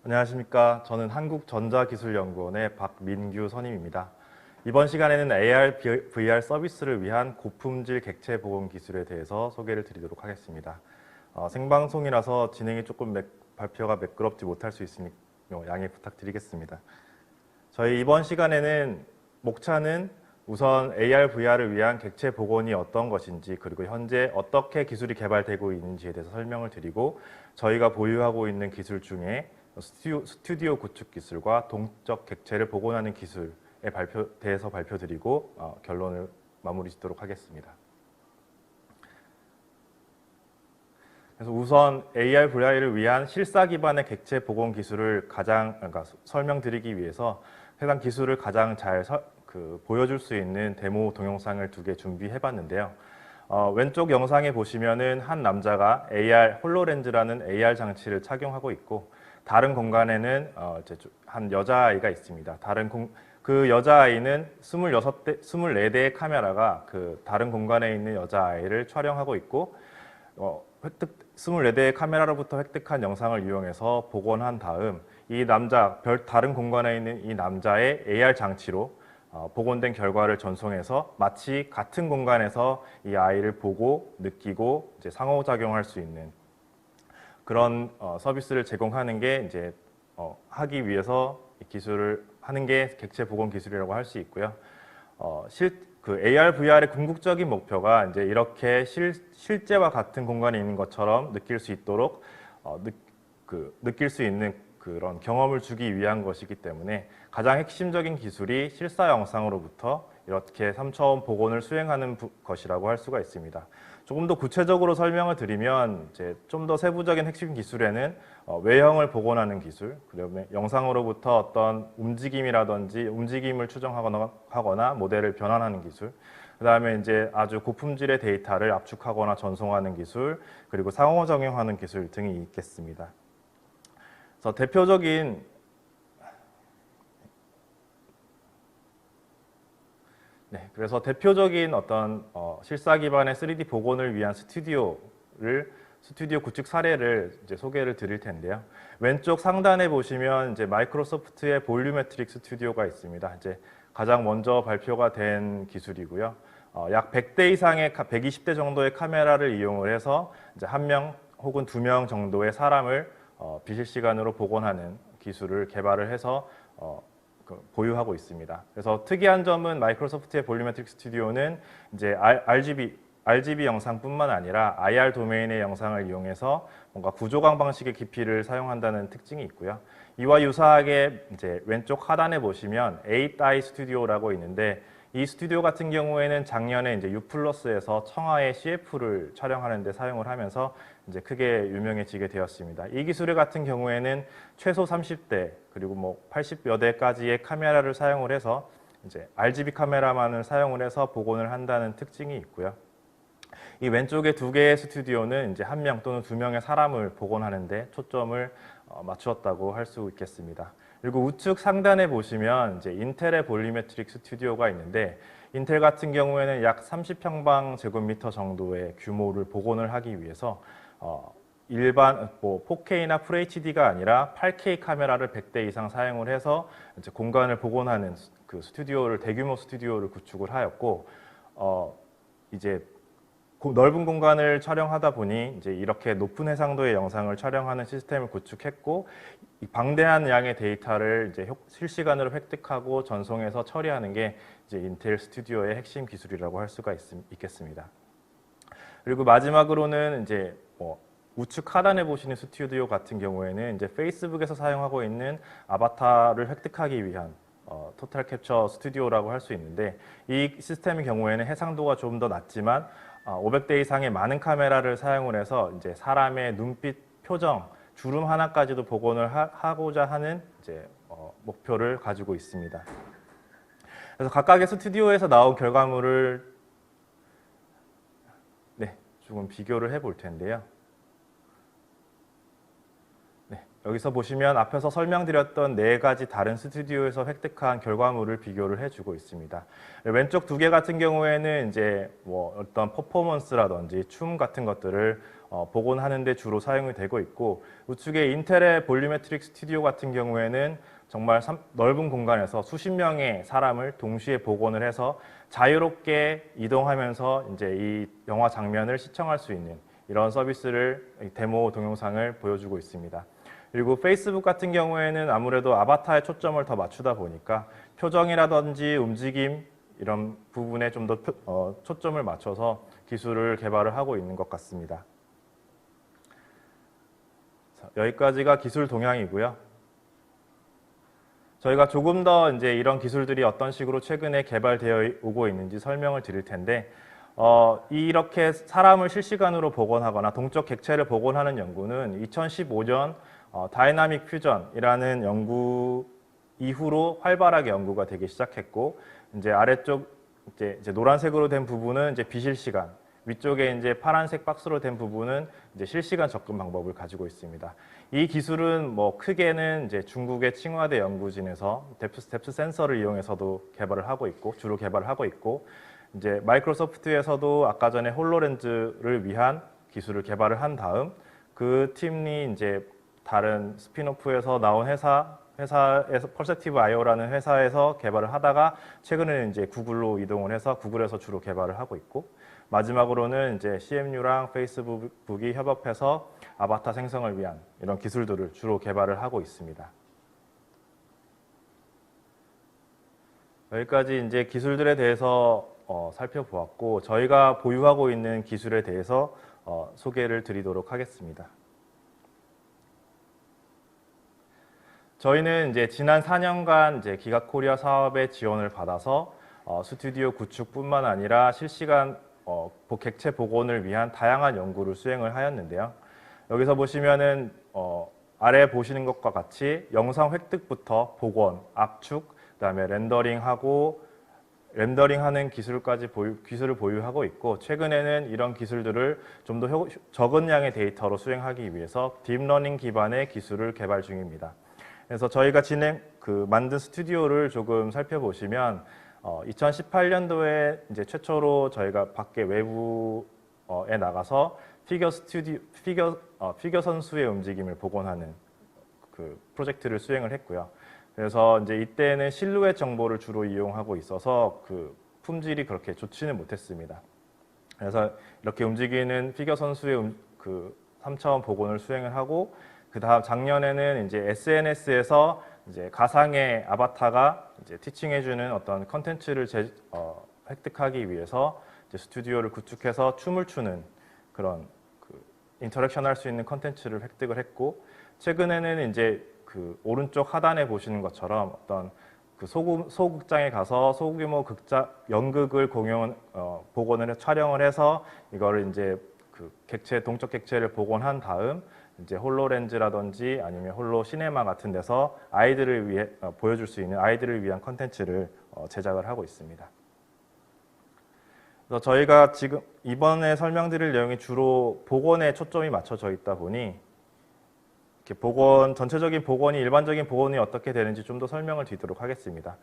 안녕하십니까. 저는 한국전자기술연구원의 박민규 선임입니다. 이번 시간에는 AR, VR 서비스를 위한 고품질 객체 복원 기술에 대해서 소개를 드리도록 하겠습니다. 생방송이라서 진행이 조금 발표가 매끄럽지 못할 수 있으니 양해 부탁드리겠습니다. 저희 이번 시간에는 목차는 우선 AR, VR을 위한 객체 복원이 어떤 것인지, 그리고 현재 어떻게 기술이 개발되고 있는지에 대해서 설명을 드리고, 저희가 보유하고 있는 기술 중에 스튜디오 구축 기술과 동적 객체를 복원하는 기술에 대해서 발표드리고 결론을 마무리 짓도록 하겠습니다. 그래서 우선 AR, VR을 위한 실사 기반의 객체 복원 기술을 설명드리기 위해서 해당 기술을 가장 잘 보여줄 수 있는 데모 동영상을 2개 준비해봤는데요. 왼쪽 영상에 보시면은 한 남자가 홀로렌즈라는 AR 장치를 착용하고 있고, 다른 공간에는 한 여자아이가 있습니다. 그 여자아이는 24대의 카메라가 그 다른 공간에 있는 여자아이를 촬영하고 있고, 24대의 카메라로부터 획득한 영상을 이용해서 복원한 다음 다른 공간에 있는 이 남자의 AR 장치로 복원된 결과를 전송해서 마치 같은 공간에서 이 아이를 보고 느끼고 상호작용할 수 있는 그런 서비스를 제공하는 게 하기 위해서 이 기술을 하는 게 객체 복원 기술이라고 할 수 있고요. AR, VR의 궁극적인 목표가 이렇게 실제와 같은 공간에 있는 것처럼 느낄 수 있도록 느낄 수 있는 그런 경험을 주기 위한 것이기 때문에 가장 핵심적인 기술이 실사 영상으로부터 이렇게 3차원 복원을 수행하는 것이라고 할 수가 있습니다. 조금 더 구체적으로 설명을 드리면 좀 더 세부적인 핵심 기술에는 외형을 복원하는 기술, 그다음에 영상으로부터 어떤 움직임을 추정하거나 모델을 변환하는 기술, 그다음에 아주 고품질의 데이터를 압축하거나 전송하는 기술, 그리고 상호작용하는 기술 등이 있겠습니다. 그래서 대표적인 어떤 실사 기반의 3D 복원을 위한 스튜디오 구축 사례를 소개를 드릴 텐데요. 왼쪽 상단에 보시면 마이크로소프트의 볼유메트릭 스튜디오가 있습니다. 가장 먼저 발표가 된 기술이고요. 약 100대 이상의 120대 정도의 카메라를 이용을 해서 1명 혹은 2명 정도의 사람을 비실시간으로 복원하는 기술을 개발을 해서 보유하고 있습니다. 그래서 특이한 점은 마이크로소프트의 볼유메트릭 스튜디오는 RGB 영상뿐만 아니라 IR 도메인의 영상을 이용해서 뭔가 구조광 방식의 기피를 사용한다는 특징이 있고요. 이와 유사하게 왼쪽 하단에 보시면 8eye 스튜디오라고 있는데, 이 스튜디오 같은 경우에는 작년에 U+에서 청하의 CF를 촬영하는 데 사용을 하면서 크게 유명해지게 되었습니다. 이 기술 같은 경우에는 최소 30대 그리고 80여 대까지의 카메라를 사용을 해서 RGB 카메라만을 사용을 해서 복원을 한다는 특징이 있고요. 이 왼쪽의 2개의 스튜디오는 1명 또는 2명의 사람을 복원하는 데 초점을 맞추었다고 할 수 있겠습니다. 그리고 우측 상단에 보시면 인텔의 볼유메트릭 스튜디오가 있는데, 인텔 같은 경우에는 약 30평방제곱미터 정도의 규모를 복원을 하기 위해서 일반 4K나 FHD가 아니라 8K 카메라를 100대 이상 사용을 해서 공간을 복원하는 대규모 스튜디오를 구축을 하였고, 넓은 공간을 촬영하다 보니 이렇게 높은 해상도의 영상을 촬영하는 시스템을 구축했고, 이 방대한 양의 데이터를 실시간으로 획득하고 전송해서 처리하는 게 인텔 스튜디오의 핵심 기술이라고 할 수가 있겠습니다. 그리고 마지막으로는 우측 하단에 보시는 스튜디오 같은 경우에는 페이스북에서 사용하고 있는 아바타를 획득하기 위한 토탈 캡처 스튜디오라고 할 수 있는데, 이 시스템의 경우에는 해상도가 좀 더 낮지만 500대 이상의 많은 카메라를 사용을 해서 사람의 눈빛, 표정, 주름 하나까지도 복원을 하고자 하는 목표를 가지고 있습니다. 그래서 각각의 스튜디오에서 나온 결과물을 조금 비교를 해볼 텐데요. 여기서 보시면 앞에서 설명드렸던 4가지 다른 스튜디오에서 획득한 결과물을 비교를 해주고 있습니다. 왼쪽 2개 같은 경우에는 어떤 퍼포먼스라든지 춤 같은 것들을 복원하는 데 주로 사용이 되고 있고, 우측에 인텔의 볼류메트릭 스튜디오 같은 경우에는 정말 넓은 공간에서 수십 명의 사람을 동시에 복원을 해서 자유롭게 이동하면서 이제 이 영화 장면을 시청할 수 있는 이런 서비스를, 데모 동영상을 보여주고 있습니다. 그리고 페이스북 같은 경우에는 아무래도 아바타에 초점을 더 맞추다 보니까 표정이라든지 움직임 이런 부분에 좀 더 초점을 맞춰서 기술을 개발을 하고 있는 것 같습니다. 자, 여기까지가 기술 동향이고요. 저희가 조금 더 이제 이런 기술들이 어떤 식으로 최근에 개발되어 오고 있는지 설명을 드릴 텐데, 이렇게 사람을 실시간으로 복원하거나 동적 객체를 복원하는 연구는 2015년 다이나믹 퓨전이라는 연구 이후로 활발하게 연구가 되기 시작했고, 이제 아래쪽 이제 노란색으로 된 부분은 이제 비실시간, 위쪽에 이제 파란색 박스로 된 부분은 이제 실시간 접근 방법을 가지고 있습니다. 이 기술은 뭐 크게는 이제 중국의 칭화대 연구진에서 뎁스 센서를 이용해서도 개발을 하고 있고, 주로 개발을 하고 있고, 이제 마이크로소프트에서도 아까 전에 홀로렌즈를 위한 기술을 개발을 한 다음 그 팀이 이제 다른 스핀오프에서 나온 회사에서 퍼셉티브 아이오라는 회사에서 개발을 하다가 최근에는 이제 구글로 이동을 해서 구글에서 주로 개발을 하고 있고, 마지막으로는 이제 CMU랑 페이스북이 협업해서 아바타 생성을 위한 이런 기술들을 주로 개발을 하고 있습니다. 여기까지 이제 기술들에 대해서 살펴보았고, 저희가 보유하고 있는 기술에 대해서 소개를 드리도록 하겠습니다. 저희는 이제 지난 4년간 이제 기가코리아 사업의 지원을 받아서 스튜디오 구축뿐만 아니라 실시간 객체 복원을 위한 다양한 연구를 수행을 하였는데요. 여기서 보시면은 아래 보시는 것과 같이 영상 획득부터 복원, 압축, 그다음에 렌더링하는 기술을 보유하고 있고, 최근에는 이런 기술들을 좀 더 적은 양의 데이터로 수행하기 위해서 딥러닝 기반의 기술을 개발 중입니다. 그래서 저희가 만든 스튜디오를 조금 살펴보시면 2018년도에 이제 최초로 저희가 밖에 외부에 나가서 피겨 선수의 움직임을 복원하는 그 프로젝트를 수행을 했고요. 그래서 이제 이때는 실루엣 정보를 주로 이용하고 있어서 그 품질이 그렇게 좋지는 못했습니다. 그래서 이렇게 움직이는 피겨 선수의 그 3차원 복원을 수행을 하고, 그 다음 작년에는 이제 SNS에서 이제 가상의 아바타가 이제 티칭해주는 어떤 컨텐츠를 획득하기 위해서 이제 스튜디오를 구축해서 춤을 추는 그런 인터랙션 할 수 있는 컨텐츠를 획득을 했고, 최근에는 이제 그 오른쪽 하단에 보시는 것처럼 어떤 그 소극장에 가서 소규모 연극을 복원을 촬영을 해서 이거를 이제 그 동적 객체를 복원한 다음 이제 홀로렌즈라든지 아니면 홀로 시네마 같은 데서 아이들을 위해 보여줄 수 있는 아이들을 위한 컨텐츠를 제작을 하고 있습니다. 그래서 저희가 지금 이번에 설명드릴 내용이 주로 복원에 초점이 맞춰져 있다 보니 이렇게 전체적인 복원이 일반적인 복원이 어떻게 되는지 좀 더 설명을 드리도록 하겠습니다.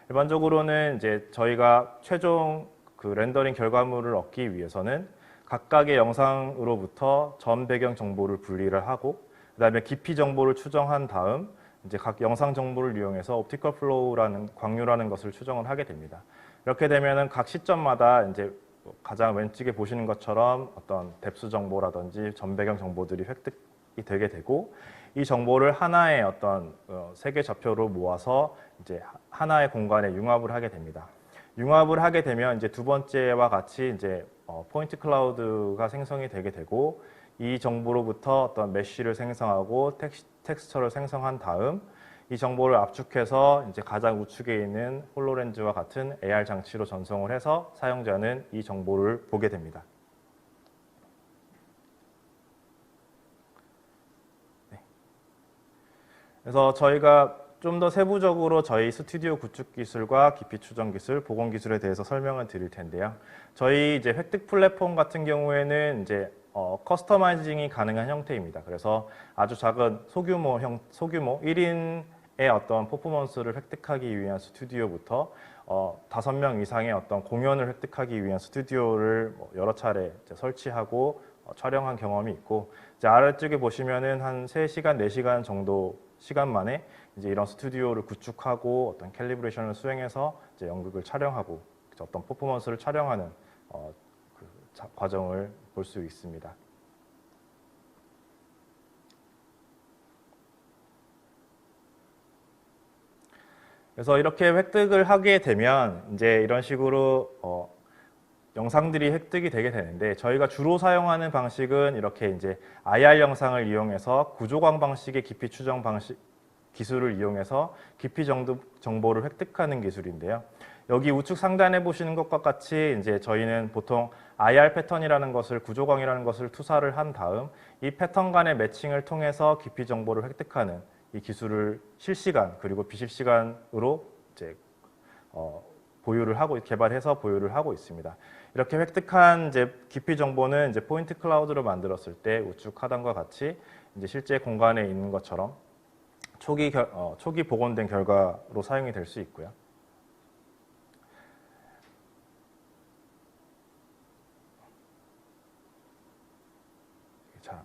일반적으로는 이제 저희가 최종 그 렌더링 결과물을 얻기 위해서는 각각의 영상으로부터 전 배경 정보를 분리를 하고, 그다음에 깊이 정보를 추정한 다음 이제 각 영상 정보를 이용해서 옵티컬 플로우라는 광유라는 것을 추정을 하게 됩니다. 이렇게 되면은 각 시점마다 이제 가장 왼쪽에 보시는 것처럼 어떤 뎁스 정보라든지 전 배경 정보들이 획득이 되게 되고, 이 정보를 하나의 어떤 세계 좌표로 모아서 이제 하나의 공간에 융합을 하게 됩니다. 융합을 하게 되면 이제 두 번째와 같이 이제 포인트 클라우드가 생성이 되게 되고, 이 정보로부터 어떤 메쉬를 생성하고 텍스처를 생성한 다음 이 정보를 압축해서 이제 가장 우측에 있는 홀로렌즈와 같은 AR 장치로 전송을 해서 사용자는 이 정보를 보게 됩니다. 네. 그래서 저희가 좀 더 세부적으로 저희 스튜디오 구축 기술과 깊이 추정 기술, 복원 기술에 대해서 설명을 드릴 텐데요. 저희 이제 획득 플랫폼 같은 경우에는 이제 커스터마이징이 가능한 형태입니다. 그래서 아주 작은 소규모 1인의 어떤 퍼포먼스를 획득하기 위한 스튜디오부터 5명 이상의 어떤 공연을 획득하기 위한 스튜디오를 여러 차례 설치하고 촬영한 경험이 있고, 이제 아래쪽에 보시면은 한 3시간, 4시간 정도 시간 만에 이제 이런 스튜디오를 구축하고 어떤 캘리브레이션을 수행해서 이제 연극을 촬영하고 어떤 퍼포먼스를 촬영하는 과정을 볼 수 있습니다. 그래서 이렇게 획득을 하게 되면 이제 이런 식으로 영상들이 획득이 되게 되는데, 저희가 주로 사용하는 방식은 이렇게 이제 IR 영상을 이용해서 구조광 방식의 깊이 추정 방식 기술을 이용해서 깊이 정보를 획득하는 기술인데요. 여기 우측 상단에 보시는 것과 같이 이제 저희는 보통 IR 패턴이라는 것을, 구조광이라는 것을 투사를 한 다음 이 패턴 간의 매칭을 통해서 깊이 정보를 획득하는 이 기술을 실시간 그리고 비실시간으로 이제 개발해서 보유를 하고 있습니다. 이렇게 획득한 이제 깊이 정보는 이제 포인트 클라우드로 만들었을 때 우측 하단과 같이 이제 실제 공간에 있는 것처럼 초기 복원된 결과로 사용이 될 수 있고요. 자,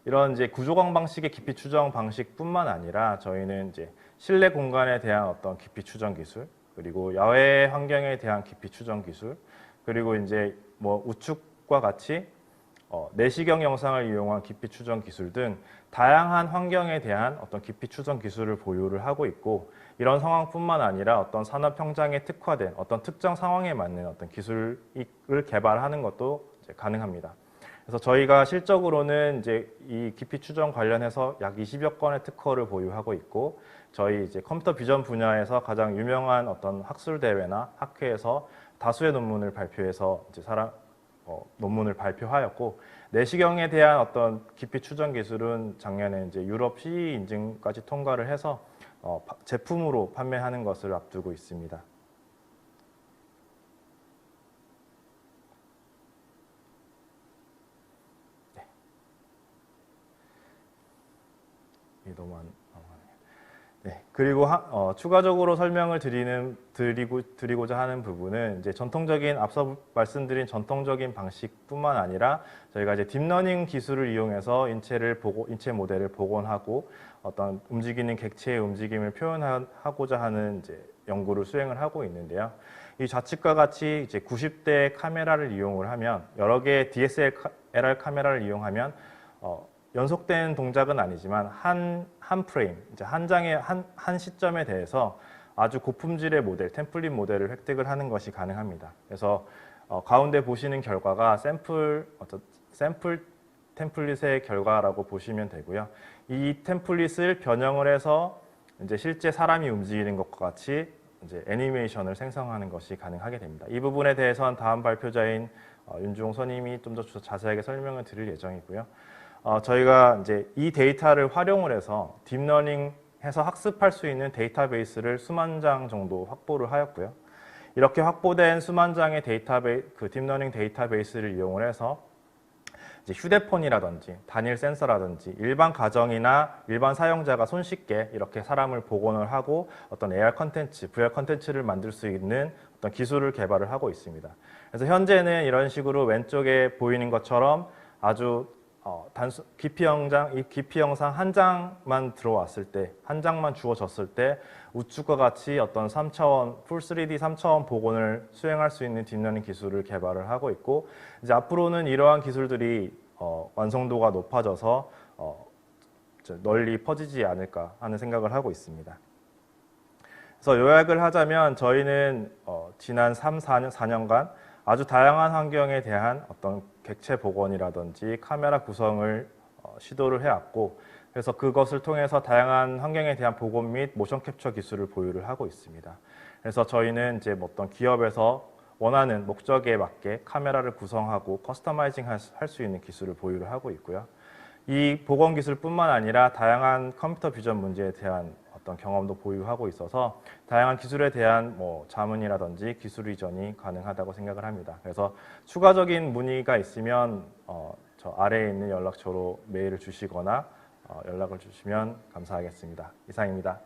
이런 이제 구조광 방식의 깊이 추정 방식뿐만 아니라 저희는 이제 실내 공간에 대한 어떤 깊이 추정 기술, 그리고 야외 환경에 대한 깊이 추정 기술, 그리고 이제 뭐 우측과 같이 내시경 영상을 이용한 깊이 추정 기술 등 다양한 환경에 대한 어떤 깊이 추정 기술을 보유를 하고 있고, 이런 상황뿐만 아니라 어떤 산업 현장에 특화된 어떤 특정 상황에 맞는 어떤 기술을 개발하는 것도 이제 가능합니다. 그래서 저희가 실적으로는 이제 이 깊이 추정 관련해서 약 20여 건의 특허를 보유하고 있고, 저희 이제 컴퓨터 비전 분야에서 가장 유명한 어떤 학술 대회나 학회에서 다수의 논문을 발표해서 이제 논문을 발표하였고, 내시경에 대한 어떤 깊이 추정 기술은 작년에 이제 유럽 CE 인증까지 통과를 해서 제품으로 판매하는 것을 앞두고 있습니다. 네. 이게 너무 안 넘어가네요. 네. 그리고 추가적으로 설명을 드리고자 하는 부분은 이제 앞서 말씀드린 전통적인 방식뿐만 아니라 저희가 이제 딥러닝 기술을 이용해서 인체 모델을 복원하고 어떤 움직이는 객체의 움직임을 표현하고자 하는 이제 연구를 수행을 하고 있는데요. 이 좌측과 같이 이제 90대 카메라를 이용을 하면, 여러 개의 DSLR 카메라를 이용하면 연속된 동작은 아니지만 한 프레임, 이제 한 장의 한 시점에 대해서 아주 고품질의 모델, 템플릿 모델을 획득을 하는 것이 가능합니다. 그래서 가운데 보시는 결과가 샘플 템플릿의 결과라고 보시면 되고요. 이 템플릿을 변형을 해서 이제 실제 사람이 움직이는 것과 같이 이제 애니메이션을 생성하는 것이 가능하게 됩니다. 이 부분에 대해서는 다음 발표자인 윤주홍 선임이 좀 더 자세하게 설명을 드릴 예정이고요. 저희가 이제 이 데이터를 활용을 해서 딥러닝해서 학습할 수 있는 데이터베이스를 수만 장 정도 확보를 하였고요. 이렇게 확보된 수만 장의 딥러닝 데이터베이스를 이용을 해서 이제 휴대폰이라든지 단일 센서라든지 일반 가정이나 일반 사용자가 손쉽게 이렇게 사람을 복원을 하고 어떤 AR 컨텐츠, VR 컨텐츠를 만들 수 있는 어떤 기술을 개발을 하고 있습니다. 그래서 현재는 이런 식으로 왼쪽에 보이는 것처럼 아주 깊이 영상 한 장만 들어왔을 때, 한 장만 주어졌을 때 우측과 같이 어떤 3차원, 풀 3D 3차원 복원을 수행할 수 있는 딥러닝 기술을 개발을 하고 있고, 이제 앞으로는 이러한 기술들이 완성도가 높아져서 널리 퍼지지 않을까 하는 생각을 하고 있습니다. 그래서 요약을 하자면 저희는 지난 4년간 아주 다양한 환경에 대한 어떤 객체 복원이라든지 카메라 구성을 시도를 해왔고, 그래서 그것을 통해서 다양한 환경에 대한 복원 및 모션 캡처 기술을 보유를 하고 있습니다. 그래서 저희는 이제 어떤 기업에서 원하는 목적에 맞게 카메라를 구성하고 커스터마이징 할 수 있는 기술을 보유를 하고 있고요. 이 복원 기술뿐만 아니라 다양한 컴퓨터 비전 문제에 대한 어떤 경험도 보유하고 있어서 다양한 기술에 대한 자문이라든지 기술 이전이 가능하다고 생각을 합니다. 그래서 추가적인 문의가 있으면 저 아래에 있는 연락처로 메일을 주시거나 연락을 주시면 감사하겠습니다. 이상입니다.